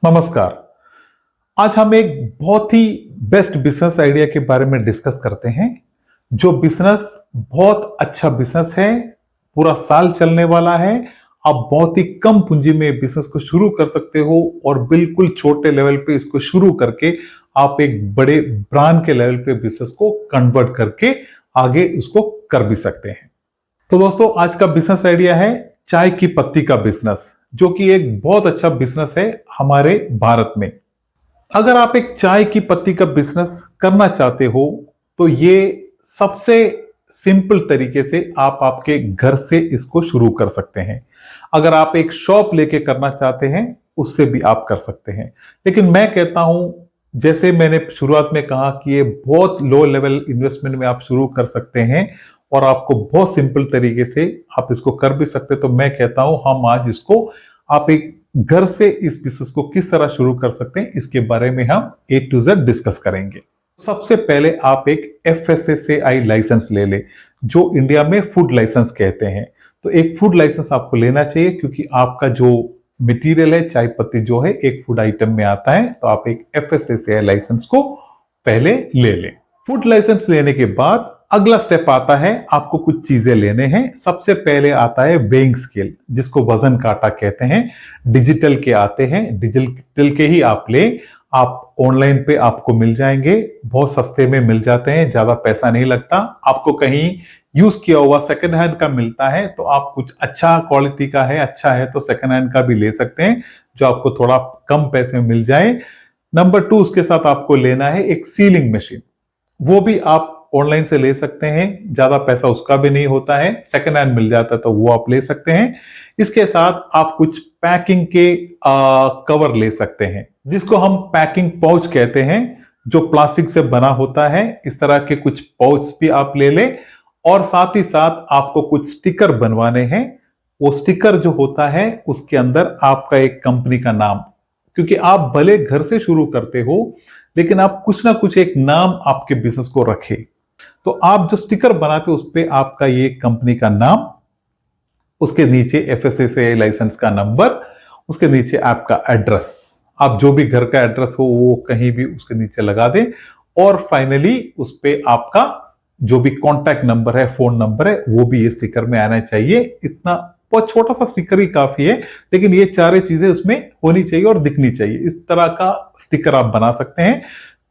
नमस्कार। आज हम एक बहुत ही बेस्ट बिजनेस आइडिया के बारे में डिस्कस करते हैं। जो बिजनेस बहुत अच्छा बिजनेस है, पूरा साल चलने वाला है। आप बहुत ही कम पूंजी में बिजनेस को शुरू कर सकते हो और बिल्कुल छोटे लेवल पे इसको शुरू करके आप एक बड़े ब्रांड के लेवल पे बिजनेस को कन्वर्ट करके आगे इसको कर भी सकते हैं। तो दोस्तों, आज का बिजनेस आइडिया है चाय की पत्ती का बिजनेस, जो कि एक बहुत अच्छा बिजनेस है हमारे भारत में। अगर आप एक चाय की पत्ती का बिजनेस करना चाहते हो तो ये सबसे सिंपल तरीके से आप आपके घर से इसको शुरू कर सकते हैं। अगर आप एक शॉप लेके करना चाहते हैं उससे भी आप कर सकते हैं, लेकिन मैं कहता हूं, जैसे मैंने शुरुआत में कहा कि ये बहुत लो लेवल इन्वेस्टमेंट में आप शुरू कर सकते हैं और आपको बहुत सिंपल तरीके से आप इसको कर भी सकते हैं। तो मैं कहता हूं हम आज इसको आप एक घर से इस बिजनेस को किस तरह शुरू कर सकते हैं इसके बारे में हम A to Z डिस्कस करेंगे। सबसे पहले आप एक FSSAI लाइसेंस ले ले, जो इंडिया में फूड लाइसेंस कहते हैं। तो एक फूड लाइसेंस आपको लेना चाहिए, क्योंकि आपका जो मटेरियल है, चाय पत्ती जो है, एक फूड आइटम में आता है। तो आप एक FSSAI लाइसेंस को पहले ले लें। फूड लाइसेंस लेने के बाद अगला स्टेप आता है, आपको कुछ चीजें लेने हैं। सबसे पहले आता है वेइंग स्केल, जिसको वजन काटा कहते हैं। डिजिटल के आते हैं, डिजिटल के ही आप ले। आप ऑनलाइन पे आपको मिल जाएंगे, बहुत सस्ते में मिल जाते हैं, ज्यादा पैसा नहीं लगता। आपको कहीं यूज किया हुआ सेकंड हैंड का मिलता है, तो आप कुछ अच्छा क्वालिटी का है, अच्छा है तो सेकंड हैंड का भी ले सकते हैं, जो आपको थोड़ा कम पैसे में मिल जाए। नंबर 2, उसके साथ आपको लेना है एक सीलिंग मशीन। वो भी आप ऑनलाइन से ले सकते हैं, ज्यादा पैसा उसका भी नहीं होता है, सेकंड हैंड मिल जाता है, तो वो आप ले सकते हैं। इसके साथ आप कुछ पैकिंग के कवर ले सकते हैं, जिसको हम पैकिंग पाउच कहते हैं, जो प्लास्टिक से बना होता है। इस तरह के कुछ पाउच भी आप ले लें। और साथ ही साथ आपको कुछ स्टिकर बनवाने हैं। वो स्टिकर जो होता है उसके अंदर आपका एक कंपनी का नाम, क्योंकि आप भले घर से शुरू करते हो, लेकिन आप कुछ ना कुछ एक नाम आपके बिजनेस को रखें। तो आप जो स्टिकर बनाते हो उस पे आपका ये कंपनी का नाम, उसके नीचे FSSAI लाइसेंस का नंबर, उसके नीचे आपका एड्रेस, आप जो भी घर का एड्रेस हो वो कहीं भी उसके नीचे लगा दें। और फाइनली उस पे आपका जो भी कॉन्टैक्ट नंबर है, फोन नंबर है, वो भी ये स्टिकर में आना चाहिए। इतना बहुत छोटा सा स्टिकर ही काफी है, लेकिन ये चारों चीजें उसमें होनी चाहिए और दिखनी चाहिए। इस तरह का स्टिकर आप बना सकते हैं।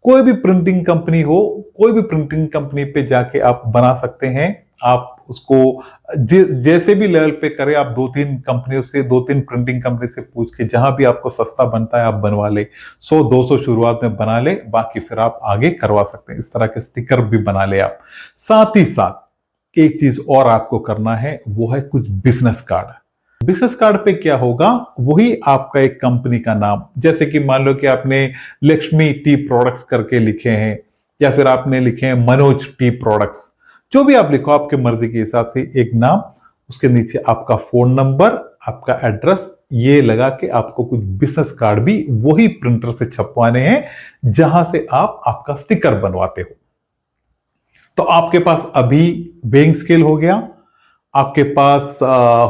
कोई भी प्रिंटिंग कंपनी हो, कोई भी प्रिंटिंग कंपनी पे जाके आप बना सकते हैं। आप उसको जैसे भी लेवल पे करें, आप 2-3 कंपनियों से, 2-3 प्रिंटिंग कंपनी से पूछ के, जहां भी आपको सस्ता बनता है आप बनवा ले। 100-200 शुरुआत में बना ले, बाकी फिर आप आगे करवा सकते हैं। इस तरह के स्टिकर भी बना ले आप। साथ ही साथ एक चीज और आपको करना है, वो है कुछ बिजनेस कार्ड। बिजनेस कार्ड पे क्या होगा, वही आपका एक कंपनी का नाम, जैसे कि मान लो कि आपने लक्ष्मी टी प्रोडक्ट्स करके लिखे हैं, या फिर आपने लिखे हैं मनोज टी प्रोडक्ट्स। जो भी आप लिखो आपके मर्जी के हिसाब से एक नाम, उसके नीचे आपका फोन नंबर, आपका एड्रेस, ये लगा के आपको कुछ बिजनेस कार्ड भी वही प्रिंटर से छपवाने हैं जहां से आप आपका स्टिकर बनवाते हो। तो आपके पास अभी वेइंग स्केल हो गया, आपके पास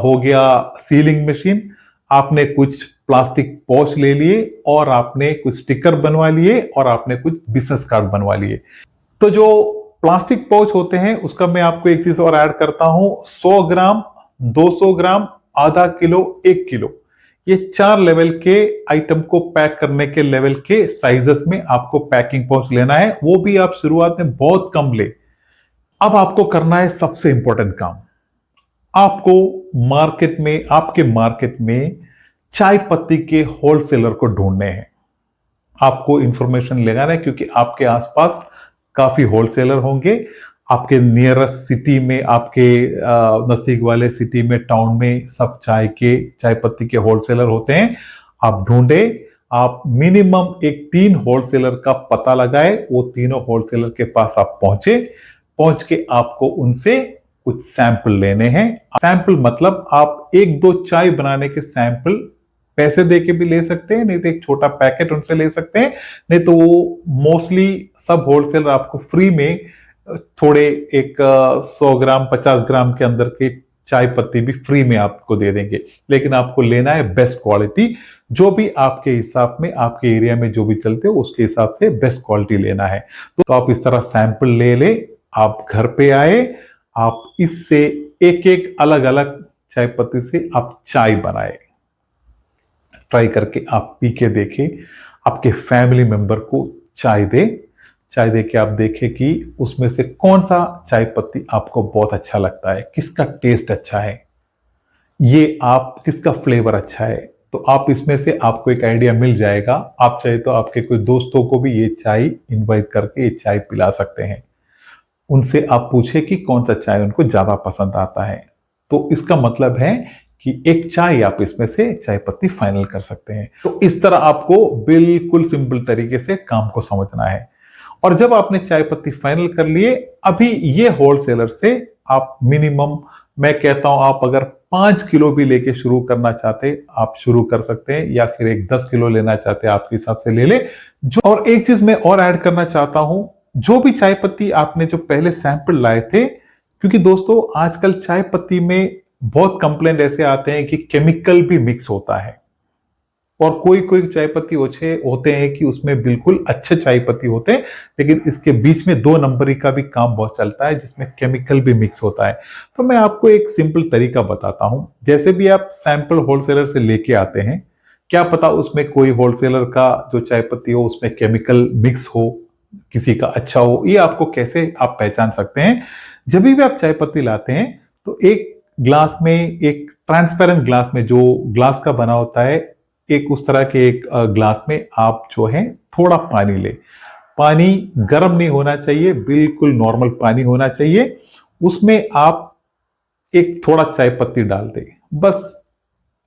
हो गया सीलिंग मशीन, आपने कुछ प्लास्टिक पॉच ले लिए, और आपने कुछ स्टिकर बनवा लिए, और आपने कुछ बिजनेस कार्ड बनवा लिए। तो जो प्लास्टिक पाउच होते हैं उसका मैं आपको एक चीज और ऐड करता हूं, 100 ग्राम, 200 ग्राम, आधा किलो, 1 किलो, ये 4 लेवल के आइटम को पैक करने के लेवल के साइजेस में आपको पैकिंग पाउच लेना है। वो भी आप शुरुआत में बहुत कम ले। अब आपको करना है सबसे इंपॉर्टेंट काम, आपको मार्केट में, आपके मार्केट में चाय पत्ती के होलसेलर को ढूंढने हैं। आपको इंफॉर्मेशन लगाना है, क्योंकि आपके आसपास काफी होलसेलर होंगे। आपके नियरेस्ट सिटी में, आपके नजदीक वाले सिटी में, टाउन में सब चाय पत्ती के होलसेलर होते हैं। आप ढूंढे, आप मिनिमम एक 3 होलसेलर का पता लगाए, वो तीनों होलसेलर के पास आप पहुंच के आपको उनसे कुछ सैंपल लेने हैं। सैंपल मतलब आप 1-2 चाय बनाने के सैंपल पैसे देके भी ले सकते हैं, नहीं तो एक छोटा पैकेट उनसे ले सकते हैं। नहीं तो वो मोस्टली सब होलसेलर आपको फ्री में थोड़े एक 100 ग्राम, 50 ग्राम के अंदर के चाय पत्ती भी फ्री में आपको दे देंगे, लेकिन आपको लेना है बेस्ट क्वालिटी, जो भी आपके हिसाब में, आपके एरिया में जो भी चलते हो उसके हिसाब से बेस्ट क्वालिटी लेना है। तो आप इस तरह सैंपल ले ले, आप घर पे आए, आप इससे एक एक अलग अलग चाय पत्ती से आप चाय बनाए, ट्राई करके आप पी के देखें, आपके फैमिली मेंबर को चाय दे के आप देखें कि उसमें से कौन सा चाय पत्ती आपको बहुत अच्छा लगता है, किसका टेस्ट अच्छा है, ये आप किसका फ्लेवर अच्छा है। तो आप इसमें से आपको एक आइडिया मिल जाएगा। आप चाहे तो आपके कोई दोस्तों को भी ये चाय इनवाइट करके ये चाय पिला सकते हैं। उनसे आप पूछे कि कौन सा चाय उनको ज्यादा पसंद आता है। तो इसका मतलब है कि एक चाय आप इसमें से चाय पत्ती फाइनल कर सकते हैं। तो इस तरह आपको बिल्कुल सिंपल तरीके से काम को समझना है। और जब आपने चाय पत्ती फाइनल कर लिए, अभी ये होलसेलर से आप मिनिमम, मैं कहता हूं आप अगर 5 किलो भी लेके शुरू करना चाहते आप शुरू कर सकते हैं, या फिर एक 10 किलो लेना चाहते हैं आपके हिसाब से ले ले। जो और एक चीज मैं और ऐड करना चाहता हूं, जो भी चाय पत्ती आपने जो पहले सैंपल लाए थे, क्योंकि दोस्तों आजकल चाय पत्ती में बहुत कंप्लेंट ऐसे आते हैं कि केमिकल भी मिक्स होता है, और कोई कोई चाय पत्ती होते हैं कि उसमें बिल्कुल अच्छे चाय पत्ती होते हैं, लेकिन इसके बीच में 2 नंबरी का भी काम बहुत चलता है जिसमें केमिकल भी मिक्स होता है। तो मैं आपको एक सिंपल तरीका बताता हूं। जैसे भी आप सैंपल होलसेलर से लेके आते हैं, क्या पता उसमें कोई होलसेलर का जो चाय पत्ती हो उसमें केमिकल मिक्स हो, किसी का अच्छा हो, ये आपको कैसे आप पहचान सकते हैं। जब भी आप चाय पत्ती लाते हैं तो एक ग्लास में, एक ट्रांसपेरेंट ग्लास में जो ग्लास का बना होता है, एक उस तरह के एक ग्लास में आप जो है थोड़ा पानी ले। पानी गर्म नहीं होना चाहिए, बिल्कुल नॉर्मल पानी होना चाहिए। उसमें आप एक थोड़ा चाय पत्ती डाल दें, बस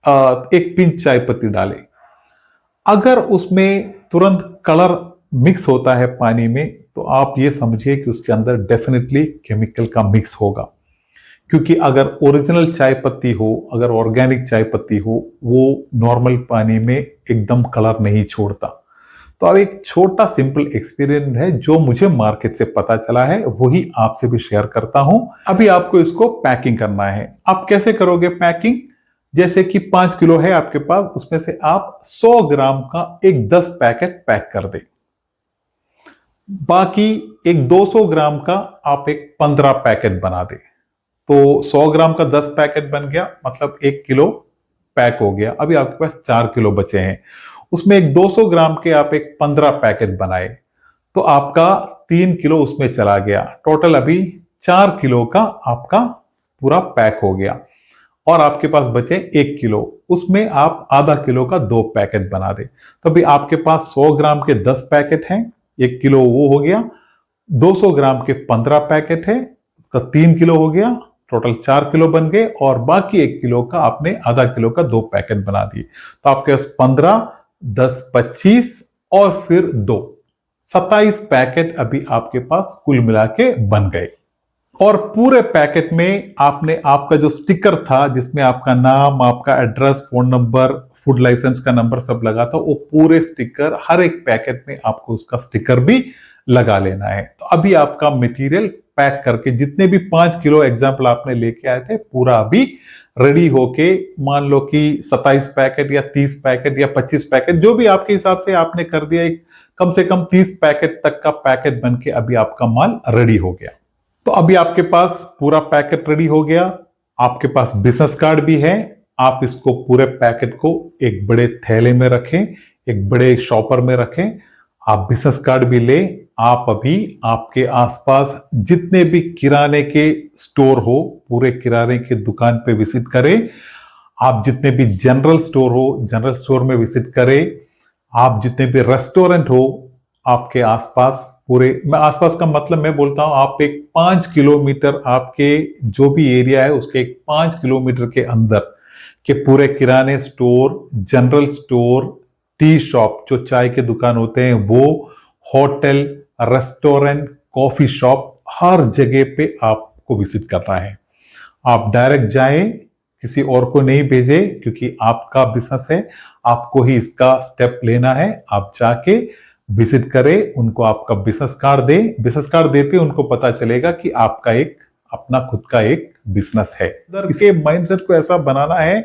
एक पिंच चाय पत्ती डालें। अगर उसमें तुरंत कलर मिक्स होता है पानी में, तो आप ये समझिए कि उसके अंदर डेफिनेटली केमिकल का मिक्स होगा। क्योंकि अगर ओरिजिनल चाय पत्ती हो, अगर ऑर्गेनिक चाय पत्ती हो, वो नॉर्मल पानी में एकदम कलर नहीं छोड़ता। तो अब एक छोटा सिंपल एक्सपीरियंस है जो मुझे मार्केट से पता चला है, वही आपसे भी शेयर करता हूं। अभी आपको इसको पैकिंग करना है। आप कैसे करोगे पैकिंग? जैसे कि 5 किलो है आपके पास, उसमें से आप 100 ग्राम का एक 10 पैकेट पैक कर दे। बाकी एक 200 ग्राम का आप एक 15 पैकेट बना दे। तो 100 ग्राम का 10 पैकेट बन गया, मतलब 1 किलो पैक हो गया। अभी आपके पास 4 किलो बचे हैं, उसमें एक 200 ग्राम के आप एक 15 पैकेट बनाए, तो आपका 3 किलो उसमें चला गया। टोटल अभी 4 किलो का आपका पूरा पैक हो गया, और आपके पास बचे 1 किलो, उसमें आप आधा किलो का 2 पैकेट बना दे। तो अभी आपके पास 100 ग्राम के 10 पैकेट हैं, 1 किलो वो हो गया। 200 ग्राम के 15 पैकेट है, उसका 3 किलो हो गया, टोटल 4 किलो बन गए। और बाकी 1 किलो का आपने आधा किलो का 2 पैकेट बना दिए। तो आपके पास 15, 10, 25 और फिर 2, 27 पैकेट अभी आपके पास कुल मिला के बन गए। और पूरे पैकेट में आपने आपका जो स्टिकर था, जिसमें आपका नाम, आपका address, phone number, food license का नंबर सब लगा था, वो पूरे स्टिकर हर एक पैकेट में आपको उसका स्टिकर भी लगा लेना है। तो अभी आपका मटेरियल पैक करके, जितने भी 5 किलो एग्जाम्पल आपने लेके आए थे, पूरा अभी रेडी होके, मान लो कि 27 पैकेट या 30 पैकेट या 25 पैकेट, जो भी आपके हिसाब से आपने कर दिया, एक कम से कम 30 पैकेट तक का पैकेट बन के अभी आपका माल रेडी हो गया। तो अभी आपके पास पूरा पैकेट रेडी हो गया, आपके पास बिजनेस कार्ड भी है। आप इसको पूरे पैकेट को एक बड़े थैले में रखें, एक बड़े शॉपर में रखें। आप बिजनेस कार्ड भी ले। आप अभी आपके आसपास जितने भी किराने के स्टोर हो, पूरे किराने की दुकान पे विजिट करें। आप जितने भी जनरल स्टोर हो, जनरल स्टोर में विजिट करें। आप जितने भी रेस्टोरेंट हो आपके आसपास, पूरे, मैं आसपास का मतलब मैं बोलता हूं, आप एक 5 किलोमीटर, आपके जो भी एरिया है उसके एक 5 किलोमीटर के अंदर के पूरे किराने store, general store, tea shop, जो चाय के दुकान होते हैं वो, होटल, रेस्टोरेंट, कॉफी शॉप, हर जगह पे आपको विजिट करना है। आप डायरेक्ट जाएं, किसी और को नहीं भेजें, क्योंकि आपका बिजनेस है, आपको ही इसका स्टेप लेना है। आप जाके विजिट करें, उनको आपका बिजनेस कार्ड दें। बिजनेस कार्ड देते उनको पता चलेगा कि आपका एक अपना खुद का एक बिजनेस है। इसके माइंडसेट को ऐसा बनाना है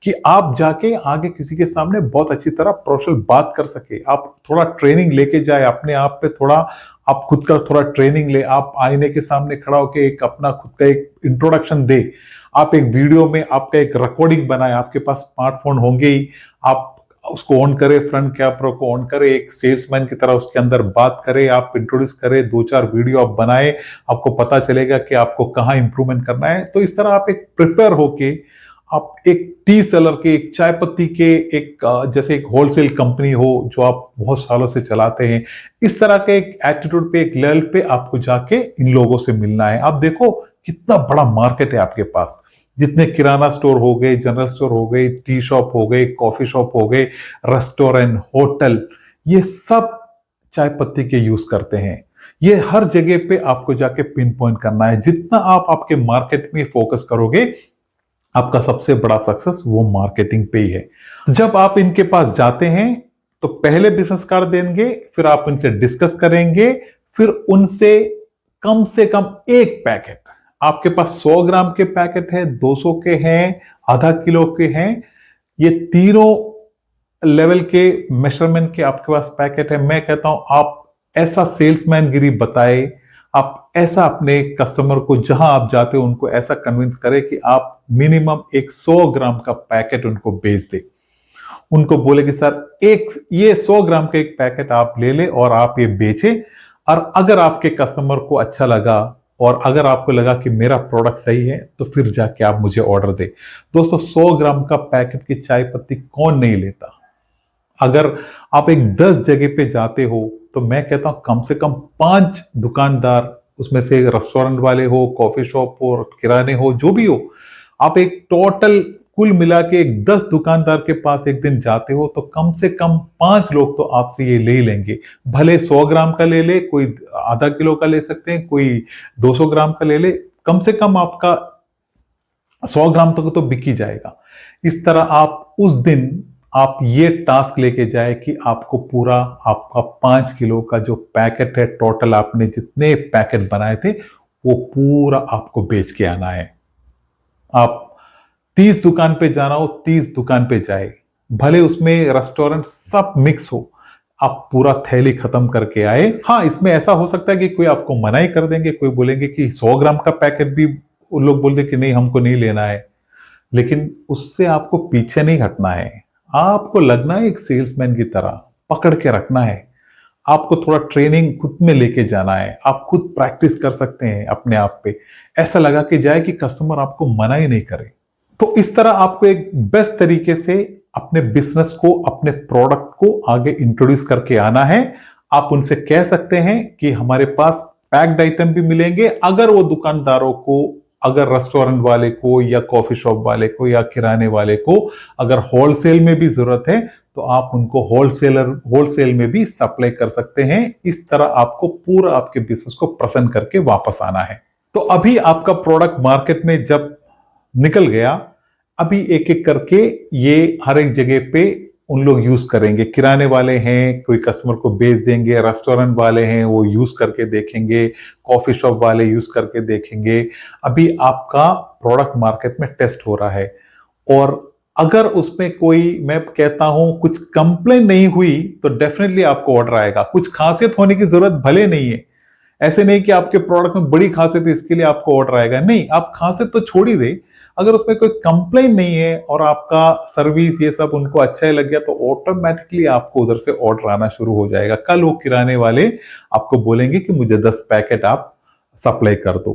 कि आप जाके आगे किसी के सामने बहुत अच्छी तरह प्रोफेशनल बात कर सके। आप थोड़ा ट्रेनिंग लेके जाए अपने आप पे, थोड़ा आप खुद का थोड़ा ट्रेनिंग ले, आप आईने के सामने खड़ा होके एक अपना खुद का एक इंट्रोडक्शन दे, आप एक वीडियो में आपका एक रिकॉर्डिंग बनाए, आपके पास स्मार्टफोन होंगे ही, आप उसको ऑन करे, फ्रंट कैमरा को ऑन करे, एक सेल्समैन की तरह उसके अंदर बात करे, आप इंट्रोड्यूस करें, 2-4 वीडियो आप बनाए, आपको पता चलेगा कि आपको कहाँ इंप्रूवमेंट करना है। तो इस तरह आप एक प्रिपेयर होके आप एक टी सेलर के, एक चाय पत्ती के, एक जैसे एक होलसेल कंपनी हो जो आप बहुत सालों से चलाते हैं, इस तरह के एक एटीट्यूड पे, एक लेवल पे आपको जाके इन लोगों से मिलना है। आप देखो कितना बड़ा मार्केट है आपके पास, जितने किराना स्टोर हो गए, जनरल स्टोर हो गए, टी शॉप हो गए, कॉफी शॉप हो गए, रेस्टोरेंट, होटल, ये सब चाय पत्ती के यूज करते हैं। ये हर जगह पे आपको जाके पिन पॉइंट करना है। जितना आप आपके मार्केट में फोकस करोगे, आपका सबसे बड़ा सक्सेस वो मार्केटिंग पे ही है। जब आप इनके पास जाते हैं तो पहले बिजनेस कार्ड देंगे, फिर आप उनसे डिस्कस करेंगे, फिर उनसे कम से कम एक पैकेट, आपके पास 100 ग्राम के पैकेट है, 200 के हैं, आधा किलो के हैं, ये तीनों लेवल के मेजरमेंट के आपके पास पैकेट है। मैं कहता हूं आप ऐसा सेल्समैन गिरी बताए, आप ऐसा अपने कस्टमर को जहां आप जाते हो उनको ऐसा कन्विंस करें कि आप मिनिमम एक 100 ग्राम का पैकेट उनको बेच दे। उनको बोले कि सर एक ये 100 ग्राम का एक पैकेट आप ले ले और आप ये बेचे, और अगर आपके कस्टमर को अच्छा लगा और अगर आपको लगा कि मेरा प्रोडक्ट सही है तो फिर जाके आप मुझे ऑर्डर दे। दोस्तों 100 ग्राम का पैकेट की चाय पत्ती कौन नहीं लेता। अगर आप एक 10 जगह पे जाते हो तो मैं कहता हूं कम से कम 5 दुकानदार, उसमें से रेस्टोरेंट वाले हो, कॉफी शॉप हो, किराने हो, जो भी हो, आप एक टोटल कुल मिला के एक 10 दुकानदार के पास एक दिन जाते हो तो कम से कम 5 लोग तो आपसे ये ले ही लेंगे। भले 100 ग्राम का ले ले, कोई आधा किलो का ले सकते हैं, कोई 200 ग्राम का ले ले, कम से कम आपका 100 ग्राम तक तो बिक ही जाएगा। इस तरह आप उस दिन आप ये टास्क लेके जाए कि आपको पूरा आपका 5 किलो का जो पैकेट है, टोटल आपने जितने पैकेट बनाए थे वो पूरा आपको बेच के आना है। आप 30 दुकान पे जाना हो, 30 दुकान पे जाए, भले उसमें रेस्टोरेंट सब मिक्स हो, आप पूरा थैली खत्म करके आए। हाँ, इसमें ऐसा हो सकता है कि कोई आपको मना ही कर देंगे, कोई बोलेंगे कि 100 ग्राम का पैकेट भी वो लोग बोल दे कि नहीं हमको नहीं लेना है, लेकिन उससे आपको पीछे नहीं हटना है। आपको लगना है एक सेल्समैन की तरह, पकड़ के रखना है। आपको थोड़ा ट्रेनिंग खुद में लेके जाना है, आप खुद प्रैक्टिस कर सकते हैं अपने आप पे, ऐसा लगा के जाए कि कस्टमर आपको मना ही नहीं करे। तो इस तरह आपको एक बेस्ट तरीके से अपने बिजनेस को, अपने प्रोडक्ट को आगे इंट्रोड्यूस करके आना है। आप उनसे कह सकते हैं कि हमारे पास पैक्ड आइटम भी मिलेंगे। अगर वो दुकानदारों को, अगर रेस्टोरेंट वाले को या कॉफी शॉप वाले को या किराने वाले को अगर होलसेल में भी जरूरत है तो आप उनको होलसेल में भी सप्लाई कर सकते हैं। इस तरह आपको पूरा आपके बिजनेस को प्रेजेंट करके वापस आना है। तो अभी आपका प्रोडक्ट मार्केट में जब निकल गया, अभी एक एक करके ये हर एक जगह पे उन लोग यूज करेंगे। किराने वाले हैं, कोई कस्टमर को बेच देंगे, रेस्टोरेंट वाले हैं वो यूज करके देखेंगे, कॉफी शॉप वाले यूज करके देखेंगे। अभी आपका प्रोडक्ट मार्केट में टेस्ट हो रहा है, और अगर उसमें कोई, मैं कहता हूं कुछ कंप्लेन नहीं हुई तो डेफिनेटली आपको ऑर्डर आएगा। कुछ खासियत होने की जरूरत भले नहीं है, ऐसे नहीं कि आपके प्रोडक्ट में बड़ी खासियत है इसके लिए आपको ऑर्डर आएगा, नहीं, आप खासियत तो छोड़ ही दे। अगर उसमें कोई कंप्लेन नहीं है और आपका सर्विस ये सब उनको अच्छा ही लग गया तो ऑटोमेटिकली आपको उधर से ऑर्डर आना शुरू हो जाएगा। कल वो किराने वाले आपको बोलेंगे कि मुझे 10 पैकेट आप सप्लाई कर दो,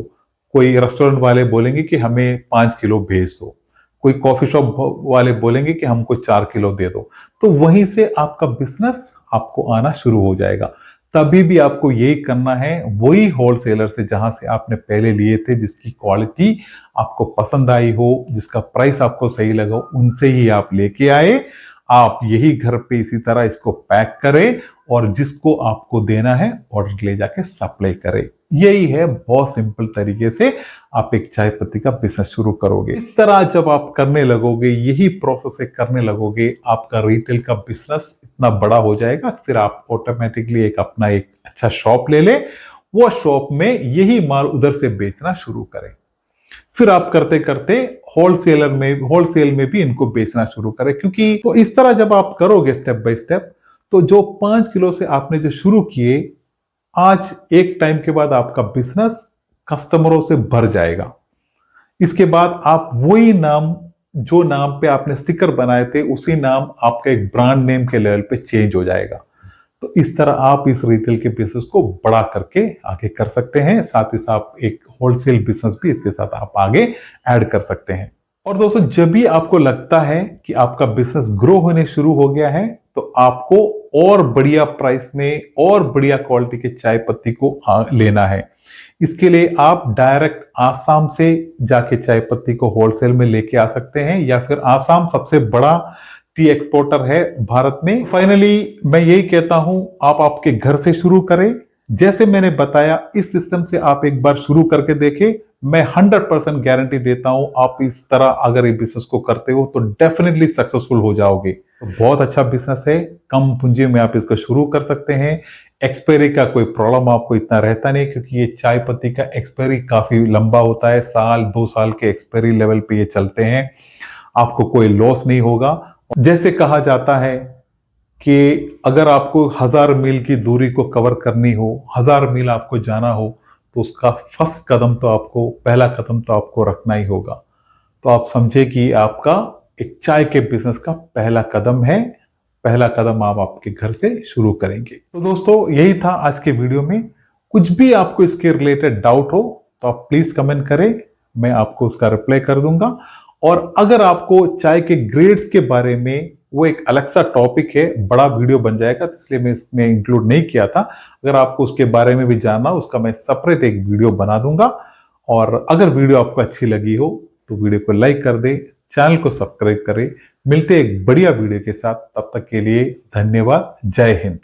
कोई रेस्टोरेंट वाले बोलेंगे कि हमें 5 किलो भेज दो, कोई कॉफी शॉप वाले बोलेंगे कि हमको 4 किलो दे दो। तो वहीं से आपका बिजनेस आपको आना शुरू हो जाएगा। तभी भी आपको यही करना है, वही होलसेलर से जहां से आपने पहले लिए थे, जिसकी क्वालिटी आपको पसंद आई हो, जिसका प्राइस आपको सही लगा, उनसे ही आप लेके आए। आप यही घर पे इसी तरह इसको पैक करें और जिसको आपको देना है ऑर्डर ले जाके सप्लाई करें। यही है, बहुत सिंपल तरीके से आप एक चाय पत्ती का बिजनेस शुरू करोगे। इस तरह जब आप करने लगोगे, यही प्रोसेस से करने लगोगे, आपका रिटेल का बिजनेस इतना बड़ा हो जाएगा, फिर आप ऑटोमेटिकली एक अपना एक अच्छा शॉप ले ले वो शॉप में यही माल उधर से बेचना शुरू करें। फिर आप करते करते होलसेल में भी इनको बेचना शुरू करें, क्योंकि तो इस तरह जब आप करोगे स्टेप बाय स्टेप, तो जो 5 किलो से आपने जो शुरू किए, आज एक टाइम के बाद आपका बिजनेस कस्टमरों से भर जाएगा। इसके बाद आप वही नाम, जो नाम पे आपने स्टिकर बनाए थे, उसी नाम आपका एक ब्रांड नेम के लेवल पे चेंज हो जाएगा। तो इस तरह आप इस रिटेल के बिजनेस को बड़ा करके आगे कर सकते हैं। साथ ही साथ एक होलसेल बिजनेस भी इसके साथ आप आगे ऐड कर सकते हैं। और दोस्तों, जब भी आपको लगता है कि आपका बिजनेस ग्रो होने शुरू हो गया है, तो आपको और बढ़िया प्राइस में और बढ़िया क्वालिटी के चाय पत्ती को लेना है। इसके लिए आप डायरेक्ट आसाम से जाके चाय पत्ती को होलसेल में लेके आ सकते हैं, या फिर आसाम सबसे बड़ा टी एक्सपोर्टर है भारत में। फाइनली मैं यही कहता हूं, आप आपके घर से शुरू करें। जैसे मैंने बताया, इस सिस्टम से आप एक बार शुरू करके देखें। मैं 100% गारंटी देता हूं, आप इस तरह अगर ये बिजनेस को करते हो तो डेफिनेटली सक्सेसफुल हो जाओगे। तो बहुत अच्छा बिजनेस है, कम पूंजी में आप इसको शुरू कर सकते हैं। एक्सपायरी का कोई प्रॉब्लम आपको इतना रहता नहीं, क्योंकि ये चाय पत्ती का एक्सपायरी काफी लंबा होता है, साल 2 साल के एक्सपायरी लेवल पे ये चलते हैं। आपको कोई लॉस नहीं होगा। जैसे कहा जाता है कि अगर आपको 1000 मील की दूरी को कवर करनी हो, 1000 मील आपको जाना हो, तो उसका पहला कदम तो आपको रखना ही होगा। तो आप समझे कि आपका एक चाय के बिजनेस का पहला कदम है। पहला कदम आप आपके घर से शुरू करेंगे। तो दोस्तों, यही था आज के वीडियो में। कुछ भी आपको इसके रिलेटेड डाउट हो तो आप प्लीज कमेंट करें, मैं आपको उसका रिप्लाई कर दूंगा। और अगर आपको चाय के ग्रेड्स के बारे में, वो एक अलग सा टॉपिक है, बड़ा वीडियो बन जाएगा, तो इसलिए मैं इसमें इंक्लूड नहीं किया था। अगर आपको उसके बारे में भी जानना, उसका मैं सेपरेट एक वीडियो बना दूंगा। और अगर वीडियो आपको अच्छी लगी हो तो वीडियो को लाइक कर दे, चैनल को सब्सक्राइब करें। मिलते एक बढ़िया वीडियो के साथ, तब तक के लिए धन्यवाद। जय हिंद।